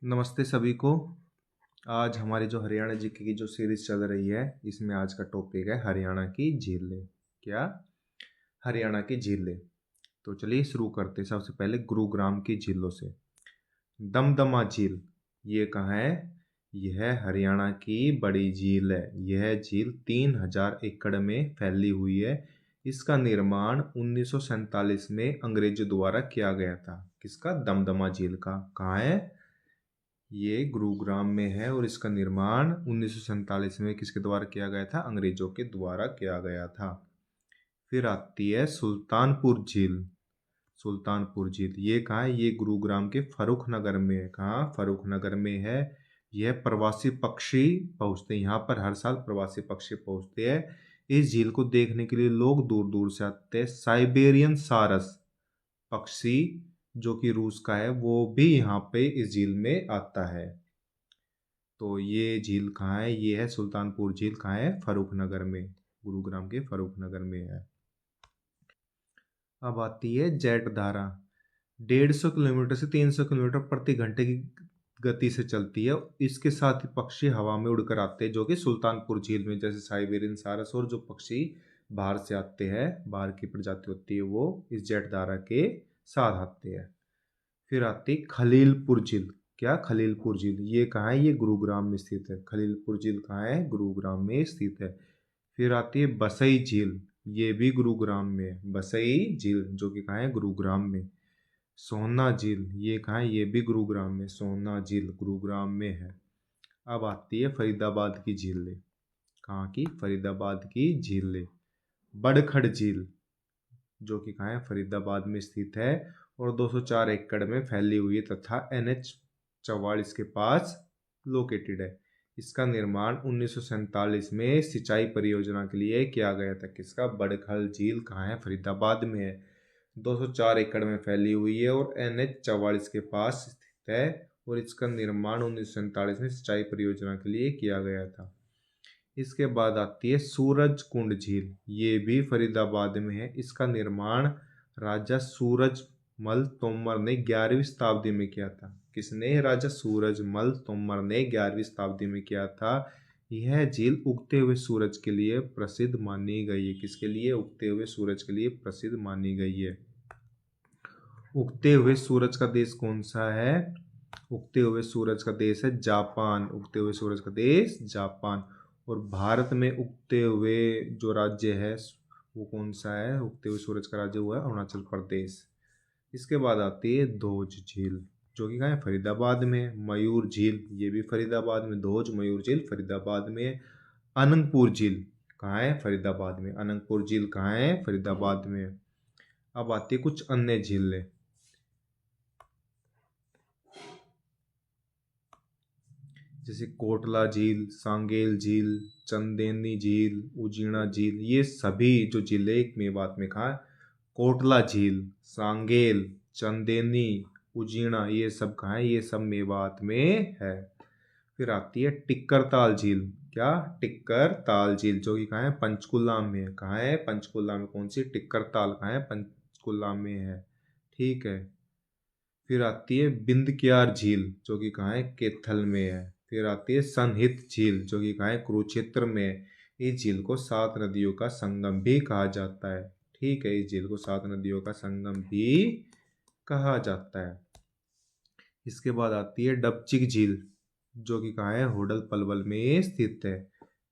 नमस्ते सभी को। आज हमारी जो हरियाणा जीके की जो सीरीज चल रही है, इसमें आज का टॉपिक है हरियाणा की झीलें। क्या? हरियाणा की झीलें। तो चलिए शुरू करते हैं। सबसे पहले गुरुग्राम की झीलों से। दमदमा झील, ये कहाँ है? यह हरियाणा की बड़ी झील है। यह झील 3000 एकड़ में फैली हुई है। इसका निर्माण 1947 में अंग्रेजों द्वारा किया गया था। किसका? दमदमा झील का। कहाँ है? ये गुरुग्राम में है और इसका निर्माण 1947 में किसके द्वारा किया गया था? अंग्रेजों के द्वारा किया गया था। फिर आती है सुल्तानपुर झील। सुल्तानपुर झील ये कहाँ है? ये गुरुग्राम के फर्रुख नगर में है। कहाँ? फर्रुख नगर में है। यह प्रवासी पक्षी पहुंचते हैं यहाँ पर। हर साल प्रवासी पक्षी पहुंचते हैं। इस झील को देखने के लिए लोग दूर दूर से आते हैं। साइबेरियन सारस पक्षी जो कि रूस का है, वो भी यहाँ पे इस झील में आता है। तो ये झील कहाँ है? ये है सुल्तानपुर झील। कहाँ है? फर्रुख नगर में। गुरुग्राम के फर्रुख नगर में है। अब आती है जेट धारा। 150 किलोमीटर से 300 किलोमीटर प्रति घंटे की गति से चलती है। इसके साथ ही पक्षी हवा में उड़कर आते हैं, जो कि सुल्तानपुर झील में, जैसे साइबेरियन सारस और जो पक्षी बाहर से आते हैं, बाहर की प्रजाति होती है, वो इस जेट धारा के साथ आते हैं। फिर आती खलीलपुर झील। क्या? खलीलपुर झील ये कहाँ है? ये गुरुग्राम में स्थित है। खलीलपुर झील कहाँ है? गुरुग्राम में स्थित है। फिर आती है बसई झील। ये भी गुरुग्राम में है। बसई झील जो कि कहाँ है? गुरुग्राम में। सोहना झील ये कहाँ है? ये भी गुरुग्राम में। सोहना झील गुरुग्राम में है। अब आती है फरीदाबाद की झीलें। कहाँ की? फरीदाबाद की झीलें। बड़खड़ झील जो कि कहाँ है? फरीदाबाद में स्थित है और 204 एकड़ में फैली हुई है तथा NH 44 के पास लोकेटेड है। इसका निर्माण 1947 में सिंचाई परियोजना के लिए किया गया था। किसका? बड़खल झील कहाँ है? फरीदाबाद में है। 204 एकड़ में फैली हुई है और NH 44 के पास स्थित है और इसका निर्माण 1947 में सिंचाई परियोजना के लिए किया गया था। इसके बाद आती है सूरज कुंड झील। ये भी फरीदाबाद में है। इसका निर्माण राजा सूरजमल तोमर ने 11वीं शताब्दी में किया था। किसने? राजा सूरजमल तोमर ने 11वीं शताब्दी में किया था। यह झील उगते हुए सूरज के लिए प्रसिद्ध मानी गई है। किसके लिए? उगते हुए सूरज के लिए प्रसिद्ध मानी गई है। उगते हुए सूरज का देश कौन सा है? उगते हुए सूरज का देश है जापान। उगते हुए सूरज का देश जापान। और भारत में उगते हुए जो राज्य है वो कौन सा है? उगते हुए सूरज का राज्य हुआ है अरुणाचल प्रदेश। इसके बाद आती है धोज झील जो कि कहाँ है? फरीदाबाद में। मयूर झील ये भी फरीदाबाद में। धोज मयूर झील फरीदाबाद में। अनंगपुर झील कहाँ है? फरीदाबाद में। अनंगपुर झील कहाँ है? फरीदाबाद में। अब आती है कुछ अन्य झीलें। जैसे कोटला झील, सांगेल झील, चंदेनी झील, उजीना झील, ये सभी जो जिले मेवात में कहाँ? कोटला झील, सांगेल, चंदेनी, उजीना, ये सब कहाँ है? ये सब मेवात में है। फिर आती है टिक्कर ताल झील। क्या? टिक्कर ताल झील जो कि कहाँ है? पंचकुला में है। कहाँ है? पंचकुला में। कौन सी? टिक्कर ताल कहाँ है? पंचकुला में है। ठीक है। फिर आती है बिंदकियार झील जो कि कहाँ है? कैथल में है। फिर आती है सनहित झील जो कि कहाँ है? कुरुक्षेत्र में है। इस झील को 7 नदियों का संगम भी कहा जाता है। ठीक है, इस झील को 7 नदियों का संगम भी कहा जाता है। इसके बाद आती है डबचिक झील जो कि कहाँ है? होडल पलवल में स्थित है।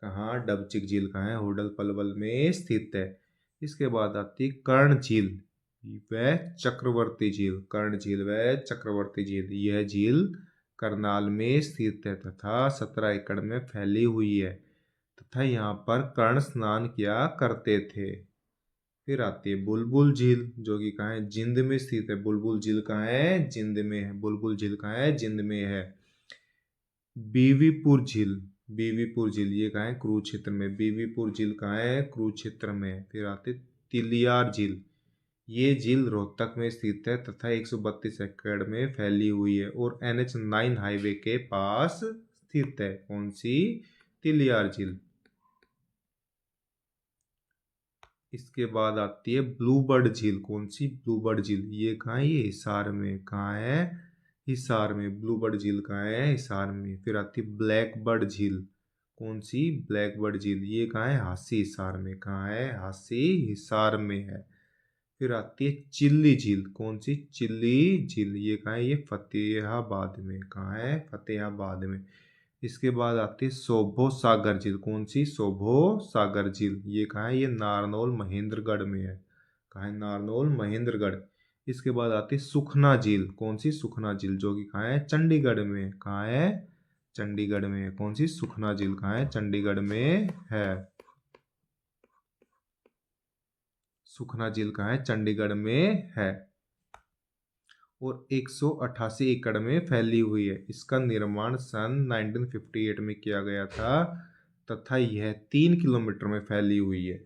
कहाँ? डबचिक झील कहाँ है? होडल पलवल में स्थित है। इसके बाद आती है कर्ण झील व चक्रवर्ती झील। कर्ण झील व चक्रवर्ती झील, यह झील करनाल में स्थित है तथा 17 एकड़ में फैली हुई है तथा यहाँ पर कर्ण स्नान किया करते थे। फिर आती है बुलबुल झील जो कि कहाँ है? जिंद में स्थित है। बुलबुल झील कहाँ है? जिंद में है। बुलबुल झील कहाँ है? जिंद में है। बीवीपुर झील। बीवीपुर झील ये कहाँ है? कुरुक्षेत्र में। बीवीपुर झील कहाँ है? कुरुक्षेत्र में। फिर आते तिलियार झील। ये झील रोहतक में स्थित है तथा 132 एकड़ में फैली हुई है और NH 9 हाईवे के पास स्थित है। कौन सी? तिलियार झील। इसके बाद आती है ब्लूबर्ड झील। कौन सी? ब्लूबर्ड झील ये कहाँ है? ये हिसार में। कहाँ है? हिसार में। ब्लू बर्ड झील कहाँ है? हिसार में। फिर आती है ब्लैक बर्ड झील। कौन सी? ब्लैक बर्ड झील। ये कहाँ है? हासी हिसार में। कहाँ है? हासी हिसार में है। फिर आती है चिल्ली झील। कौन सी? चिल्ली झील। ये कहाँ है? ये फतेहाबाद में। कहाँ है? फतेहाबाद में। इसके बाद आती है शोभो सागर झील। कौन सी? शोभो सागर झील। ये कहाँ है? ये नारनौल महेंद्रगढ़ में है। कहाँ है? नारनौल महेंद्रगढ़। इसके बाद आती है सुखना झील। कौन सी? सुखना झील, जो कि कहाँ है? चंडीगढ़ में। कहाँ है? चंडीगढ़ में है। कौन सी? सुखना झील कहाँ है? चंडीगढ़ में है। सुखना झील कहाँ है? चंडीगढ़ में है। और 188 एकड़ में फैली हुई है। इसका निर्माण सन 1958 में किया गया था तथा यह 3 किलोमीटर में फैली हुई है।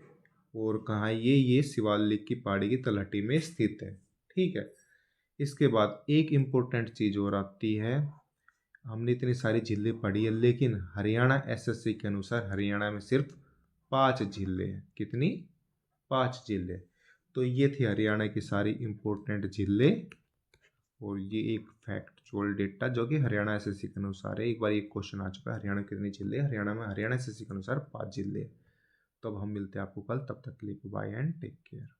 और कहाँ है ये शिवालिक की पहाड़ी की तलहटी में स्थित है। ठीक है। इसके बाद एक इम्पोर्टेंट चीज और आती है। हमने इतनी सारी झीलें पढ़ी है, लेकिन हरियाणा एसएससी के अनुसार हरियाणा में सिर्फ 5 झीलें हैं। कितनी? 5 झीलें। तो ये थी हरियाणा की सारी इम्पोर्टेंट झीलें। और ये एक फैक्चुअल डेटा जो कि हरियाणा एसएससी के अनुसार है। एक बार एक क्वेश्चन आ चुका है, हरियाणा में कितनी जिले? हरियाणा में हरियाणा एसएससी के अनुसार 5 जिले। तो अब हम मिलते हैं आपको कल, तब तक के लिए बाय एंड टेक केयर।